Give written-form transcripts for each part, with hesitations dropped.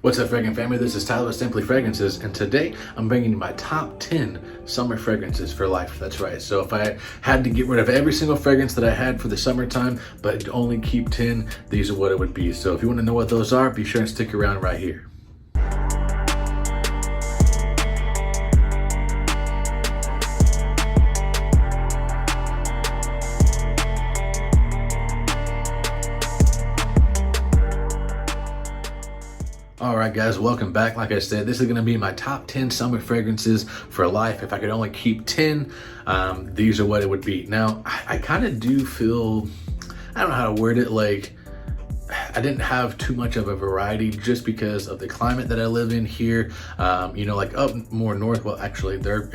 What's up, fragrant family? This is Tyler with Simply Fragrances, and today I'm bringing you my top 10 summer fragrances for life. That's right. So if I had to get rid of every single fragrance that I had for the summertime, but only keep 10, these are what it would be. So if you want to know what those are, be sure and stick around right here. Alright guys, welcome back. Like I said, this is going to be my top 10 summer fragrances for life. If I could only keep 10, these are what it would be. Now, I kind of do feel, I don't know how to word it, like I didn't have too much of a variety just because of the climate that I live in here. You know, like up more north, well actually they're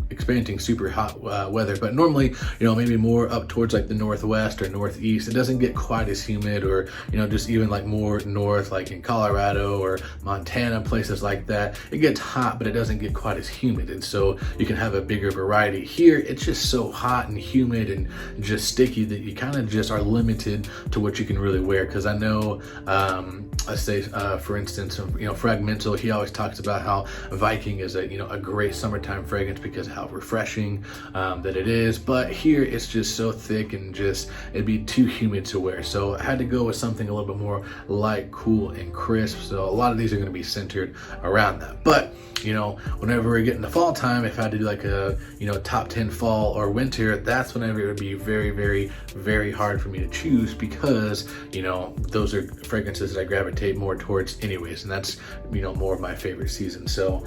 experiencing super hot weather, but normally, you know, maybe more up towards like the northwest or northeast, it doesn't get quite as humid, or you know, just even like more north, like in Colorado or Montana, places like that, it gets hot but it doesn't get quite as humid, and so you can have a bigger variety. Here it's just so hot and humid and just sticky that you kind of just are limited to what you can really wear. Because I know let's say for instance, you know, Fragmental, he always talks about how Viking is a, you know, a great summertime fragrance because how refreshing that it is, but here it's just so thick and just it'd be too humid to wear. So I had to go with something a little bit more light, cool, and crisp. So a lot of these are going to be centered around that. But you know, whenever we get into fall time, if I had to do like a, you know, top 10 fall or winter, that's whenever it would be very, very, very hard for me to choose, because you know, those are fragrances that I gravitate more towards anyways, and that's, you know, more of my favorite season. So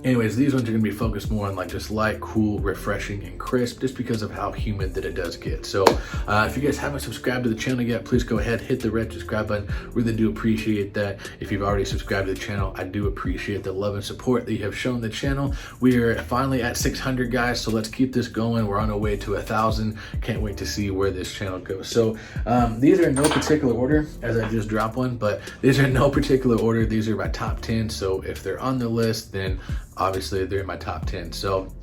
anyways, these ones are going to be focused more on like just light, cool, refreshing, and crisp, just because of how humid that it does get. So if you guys haven't subscribed to the channel yet, please go ahead, hit the red subscribe button. Really do appreciate that. If you've already subscribed to the channel, I do appreciate the love and support that you have shown the channel. We're finally at 600 guys, so let's keep this going. We're on our way to 1,000. Can't wait to see where this channel goes. So these are in no particular order, as I just dropped one, but these are in no particular order. These are my top 10. So if they're on the list, then obviously they're in my top 10. So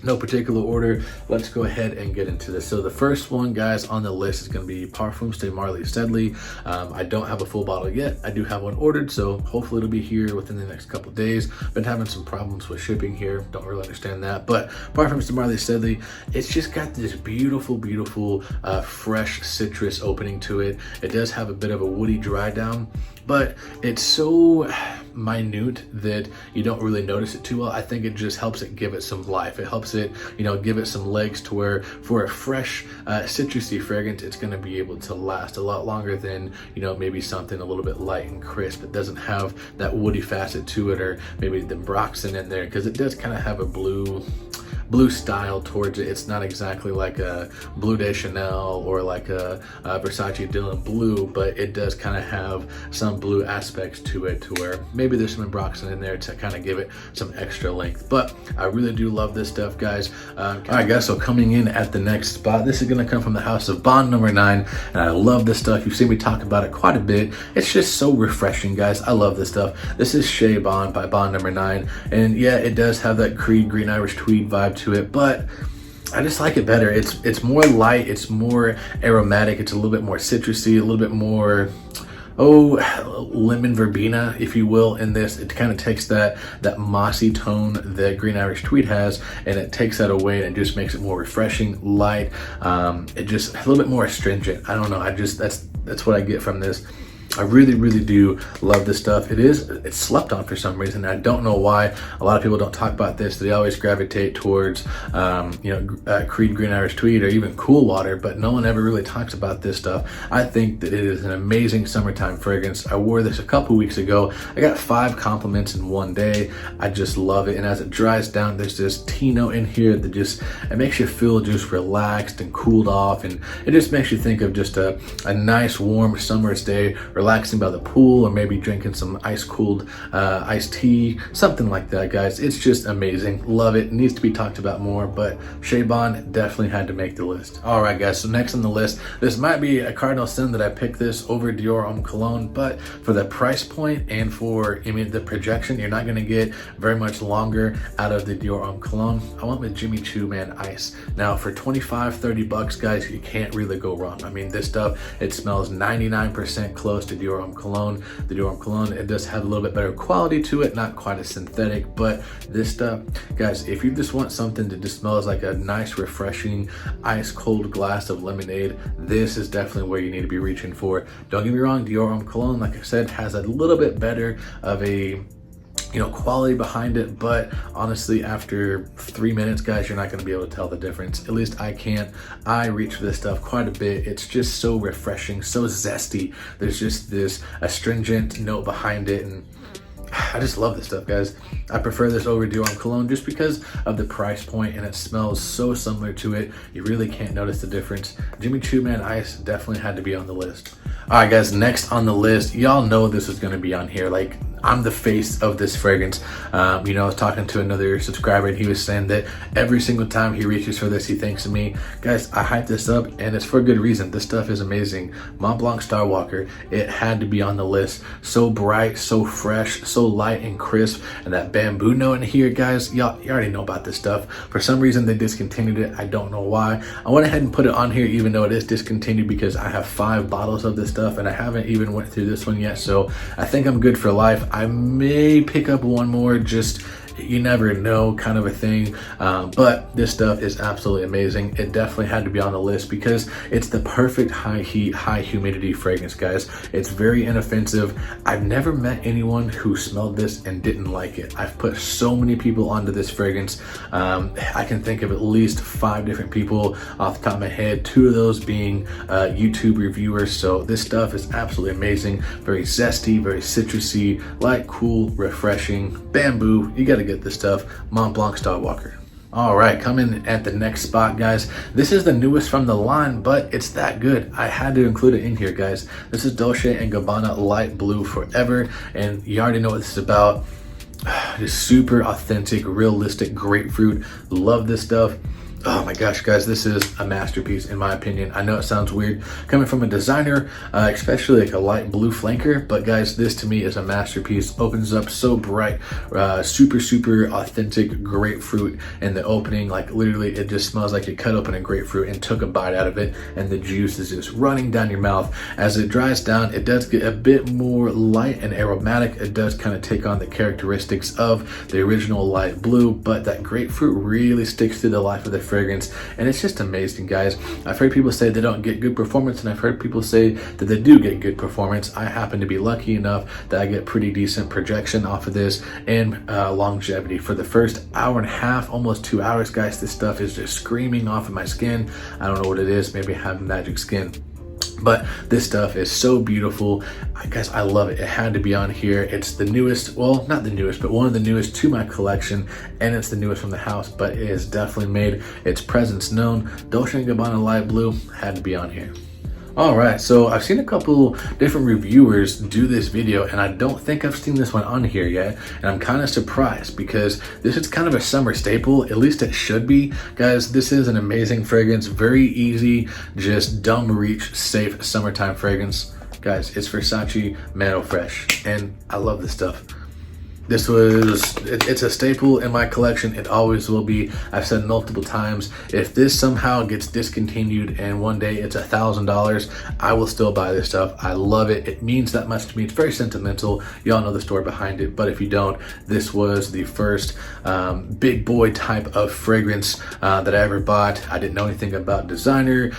no particular order, let's go ahead and get into this. So the first one, guys, on the list is going to be Parfum St Marley Steadily. I don't have a full bottle yet. I do have one ordered, so hopefully it'll be here within the next couple days. Been having some problems with shipping here, don't really understand that, but Parfum St Marley Steadily, it's just got this beautiful, beautiful fresh citrus opening to it. It does have a bit of a woody dry down, but it's so minute that you don't really notice it too well. I think it just helps it give it some life. It helps it, you know, give it some legs to where for a fresh citrusy fragrance, it's going to be able to last a lot longer than, you know, maybe something a little bit light and crisp. It doesn't have that woody facet to it, or maybe the Broxton in there, because it does kind of have a blue style towards it. It's not exactly like a Bleu de Chanel or like a Versace Dylan Blue, but it does kind of have some blue aspects to it, to where maybe there's some Broxton in there to kind of give it some extra length. But I really do love this stuff, guys. All right, guys, so coming in at the next spot, this is going to come from the house of Bond number 9, and I love this stuff. You've seen me talk about it quite a bit. It's just so refreshing, guys. I love this stuff. This is Shay Bond by Bond number 9, and yeah, it does have that Creed Green Irish Tweed vibe to it, but I just like it better. It's more light, it's more aromatic, it's a little bit more citrusy, a little bit more lemon verbena, if you will, in this. It kind of takes that mossy tone that Green Irish Tweed has, and it takes that away, and it just makes it more refreshing, light, it just a little bit more astringent. I don't know, I just that's what I get from this. I really, really do love this stuff. It's slept on for some reason. I don't know why. A lot of people don't talk about this. They always gravitate towards, you know, Creed Green Irish Tweed or even Cool Water, but no one ever really talks about this stuff. I think that it is an amazing summertime fragrance. I wore this a couple weeks ago. I got 5 compliments in one day. I just love it. And as it dries down, there's this tea note in here that just, it makes you feel just relaxed and cooled off. And it just makes you think of just a nice, warm summer's day, relaxing by the pool, or maybe drinking some ice-cooled iced tea, something like that, guys. It's just amazing. Love it. It needs to be talked about more, but Shay Bond definitely had to make the list. All right, guys, so next on the list, this might be a cardinal sin that I picked this over Dior Homme Cologne, but for the price point and for, I mean, the projection, you're not going to get very much longer out of the Dior Homme Cologne. I went with Jimmy Choo, man, Ice. Now, for 25, 30 bucks, guys, you can't really go wrong. I mean, this stuff, it smells 99% close to Dior Homme Cologne. The Dior Homme Cologne, it does have a little bit better quality to it, not quite as synthetic, but this stuff, guys, if you just want something that just smells like a nice, refreshing, ice cold glass of lemonade, this is definitely where you need to be reaching for. Don't get me wrong, Dior Homme Cologne, like I said, has a little bit better of a quality behind it, but honestly, after 3 minutes, guys, you're not going to be able to tell the difference. At least I can't. I reach for this stuff quite a bit. It's just so refreshing, so zesty. There's just this astringent note behind it, and I just love this stuff, guys. I prefer this over Dior Homme Cologne just because of the price point, and it smells so similar to it. You really can't notice the difference. Jimmy Choo Man Ice definitely had to be on the list. All right, guys, next on the list, y'all know this is going to be on here. Like, I'm the face of this fragrance. I was talking to another subscriber, and he was saying that every single time he reaches for this, he thinks of me. Guys, I hype this up, and it's for good reason. This stuff is amazing. Montblanc Star Walker, it had to be on the list. So bright, so fresh, so light and crisp, and that bamboo note in here, guys, you already know about this stuff. For some reason, they discontinued it. I don't know why. I went ahead and put it on here, even though it is discontinued, because I have 5 bottles of this stuff, and I haven't even went through this one yet, so I think I'm good for life. I may pick up one more, just you never know kind of a thing, but this stuff is absolutely amazing. It definitely had to be on the list because it's the perfect high heat, high humidity fragrance, guys. It's very inoffensive. I've never met anyone who smelled this and didn't like it. I've put so many people onto this fragrance. I can think of at least 5 different people off the top of my head, 2 of those being YouTube reviewers. So this stuff is absolutely amazing. Very zesty, very citrusy, light, cool, refreshing. Bamboo, you gotta get this stuff. Montblanc Star Walker. All right, coming at the next spot, guys. This is the newest from the line, but it's that good. I had to include it in here, guys. This is Dolce & Gabbana Light Blue Forever, and you already know what this is about. Just super authentic, realistic grapefruit. Love this stuff. Oh my gosh, guys, this is a masterpiece in my opinion. I know it sounds weird coming from a designer, especially like a light blue flanker, but guys, this to me is a masterpiece. Opens up so bright, super authentic grapefruit in the opening. Like literally, it just smells like you cut open a grapefruit and took a bite out of it, and the juice is just running down your mouth. As it dries down, it does get a bit more light and aromatic. It does kind of take on the characteristics of the original light blue, but that grapefruit really sticks to the life of the fragrance, and it's just amazing, guys. I've heard people say they don't get good performance, and I've heard people say that they do get good performance. I happen to be lucky enough that I get pretty decent projection off of this and longevity. For the first hour and a half, almost 2 hours, guys, this stuff is just screaming off of my skin. I don't know what it is. Maybe I have magic skin. But this stuff is so beautiful. Guys, I love it. It had to be on here. It's the newest, well, not the newest, but one of the newest to my collection, and it's the newest from the house, but it has definitely made its presence known. Dolce & Gabbana Light Blue had to be on here. All right, so I've seen a couple different reviewers do this video, and I don't think I've seen this one on here yet, and I'm kind of surprised because this is kind of a summer staple. At least it should be. Guys, this is an amazing fragrance, very easy, just dumb reach, safe summertime fragrance. Guys, it's Versace Mano Fresh, and I love this stuff. This was, it's a staple in my collection. It always will be. I've said multiple times, if this somehow gets discontinued and one day it's $1,000, I will still buy this stuff. I love it. It means that much to me. It's very sentimental. Y'all know the story behind it, but if you don't, this was the first big boy type of fragrance that I ever bought. I didn't know anything about designer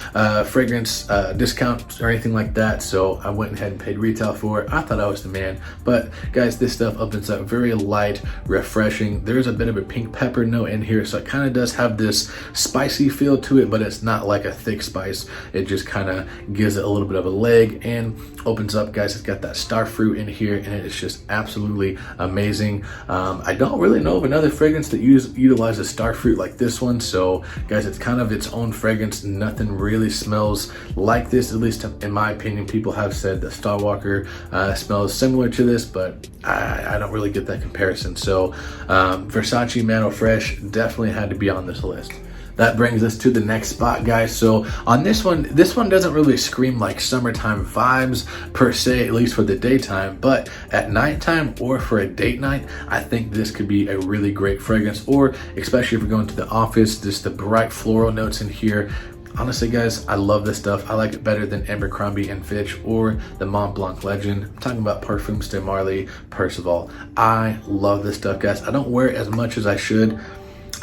fragrance discounts or anything like that, so I went ahead and paid retail for it. I thought I was the man, but guys, this stuff opens up very light, refreshing. There's a bit of a pink pepper note in here, so it kind of does have this spicy feel to it, but it's not like a thick spice. It just kind of gives it a little bit of a leg and opens up, guys. It's got that star fruit in here, and it is just absolutely amazing. I don't really know of another fragrance that utilizes star fruit like this one, so guys, it's kind of its own fragrance. Nothing really smells like this, at least in my opinion. People have said that Star Walker smells similar to this, but I don't really get that comparison. So Versace Mano Fresh definitely had to be on this list. That brings us to the next spot, guys. So on this one doesn't really scream like summertime vibes per se, at least for the daytime, but at nighttime or for a date night, I think this could be a really great fragrance, or especially if you're going to the office, just the bright floral notes in here. honestly guys, I love this stuff. I like it better than Abercrombie and Fitch or the Montblanc Legend. I'm talking about Parfum St Marley, Percival. I love this stuff, guys. I don't wear it as much as I should.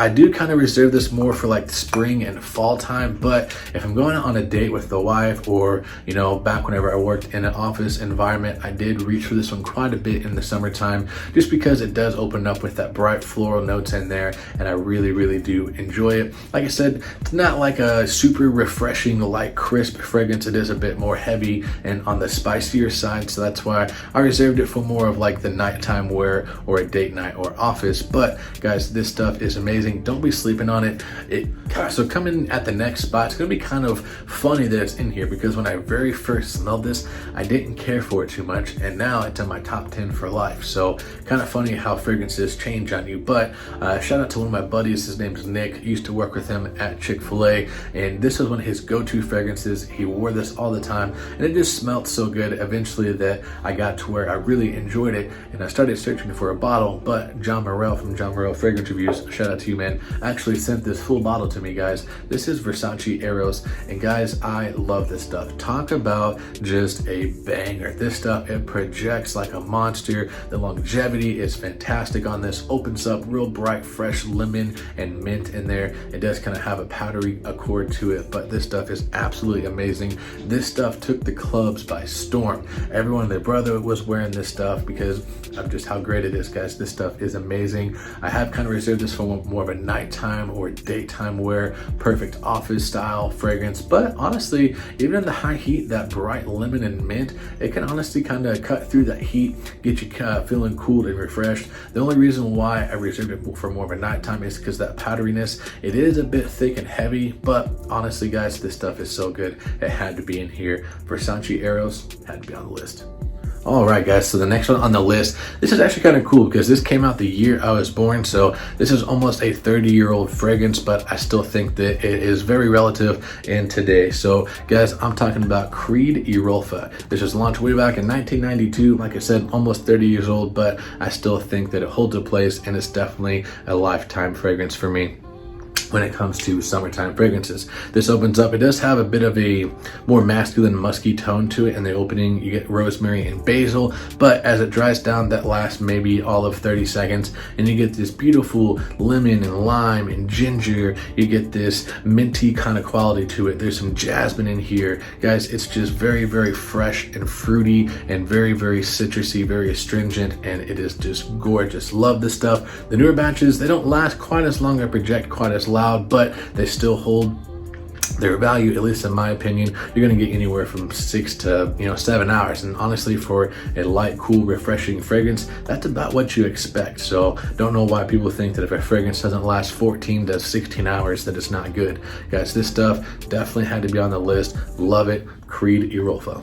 I do kind of reserve this more for like spring and fall time, but if I'm going on a date with the wife, or you know, back whenever I worked in an office environment, I did reach for this one quite a bit in the summertime, just because it does open up with that bright floral notes in there, and I really do enjoy it. Like I said, it's not like a super refreshing, light, crisp fragrance. It is a bit more heavy and on the spicier side, so that's why I reserved it for more of like the nighttime wear or a date night or office. But guys, this stuff is amazing. Don't be sleeping on it. So coming at the next spot, it's gonna be kind of funny that it's in here, because when I very first smelled this, I didn't care for it too much, and now it's in my top 10 for life. So kind of funny how fragrances change on you. But shout out to one of my buddies, his name is Nick. I used to work with him at Chick-fil-A, and this was one of his go-to fragrances. He wore this all the time, and it just smelled so good eventually that I got to where I really enjoyed it, and I started searching for a bottle. But John Morrell from John Morrell Fragrance Reviews, shout out to you, man, actually sent this full bottle to me, guys. This is Versace Eros, and guys, I love this stuff. Talk about just a banger. This stuff, it projects like a monster. The longevity is fantastic on this. Opens up real bright, fresh lemon and mint in there. It does kind of have a powdery accord to it, but this stuff is absolutely amazing. This stuff took the clubs by storm. Everyone and their brother was wearing this stuff because of just how great it is, guys. This stuff is amazing. I have kind of reserved this for more of a nighttime or daytime wear, perfect office style fragrance. But honestly, even in the high heat, that bright lemon and mint, it can honestly kind of cut through that heat, get you feeling cooled and refreshed. The only reason why I reserved it for more of a nighttime is because that powderiness, it is a bit thick and heavy, but honestly guys, this stuff is so good, it had to be in here. Versace Eros had to be on the list. All right, guys, so the next one on the list, this is actually kind of cool because this came out the year I was born, so this is almost a 30-year-old fragrance, but I still think that it is very relative in today. So guys, I'm talking about Creed Europa. This was launched way back in 1992. Like I said, almost 30 years old, but I still think that it holds a place, and it's definitely a lifetime fragrance for me when it comes to summertime fragrances. This opens up, it does have a bit of a more masculine, musky tone to it. In the opening, you get rosemary and basil, but as it dries down, that lasts maybe all of 30 seconds, and you get this beautiful lemon and lime and ginger. You get this minty kind of quality to it. There's some jasmine in here. Guys, it's just very fresh and fruity and very citrusy, very astringent, and it is just gorgeous. Love this stuff. The newer batches, they don't last quite as long or project quite as loud, but they still hold their value, at least in my opinion. You're gonna get anywhere from 6 to 7 hours, and honestly, for a light, cool, refreshing fragrance, that's about what you expect. So don't know why people think that if a fragrance doesn't last 14 to 16 hours that it's not good. Guys, this stuff definitely had to be on the list. Love it. Creed Europa.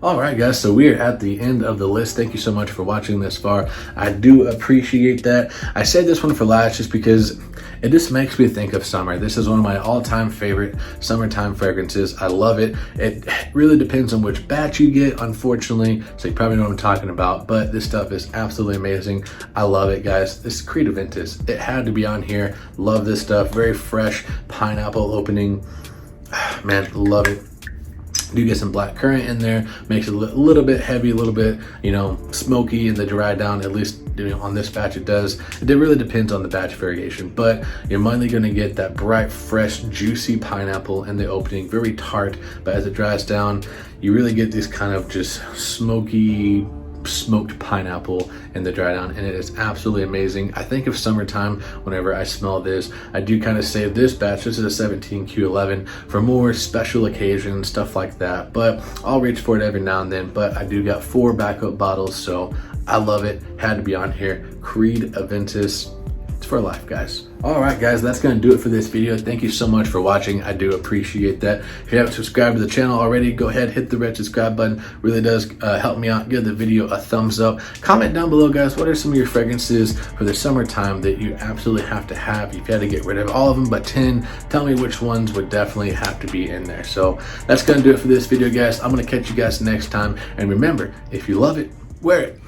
All right, guys, so we are at the end of the list. Thank you so much for watching this far. I do appreciate that. I said this one for last just because it just makes me think of summer. This is one of my all-time favorite summertime fragrances. I love it. It really depends on which batch you get, unfortunately, so you probably know what I'm talking about, but this stuff is absolutely amazing. I love it, guys. This is Creed Aventus. It had to be on here. Love this stuff. Very fresh pineapple opening. Man, love it. Do get some black currant in there, makes it a little bit heavy, a little bit, smoky in the dry down. At least, on this batch it does. It really depends on the batch variation, but you're mainly going to get that bright, fresh, juicy pineapple in the opening, very tart, but as it dries down, you really get this kind of just smoky, smoked pineapple in the dry down, and it is absolutely amazing. I think of summertime whenever I smell this. I do kind of save this batch. This is a 17Q11 for more special occasions, stuff like that, but I'll reach for it every now and then. But I do got 4 backup bottles, so I love it. Had to be on here. Creed Aventus. It's for life, guys. All right, guys, that's gonna do it for this video. Thank you so much for watching. I do appreciate that. If you haven't subscribed to the channel already, go ahead, hit the red subscribe button. Really does help me out. Give the video a thumbs up. Comment down below, guys, what are some of your fragrances for the summertime that you absolutely have to have? If you had to get rid of all of them but 10, tell me which ones would definitely have to be in there. So that's gonna do it for this video, guys. I'm gonna catch you guys next time. And remember, if you love it, wear it.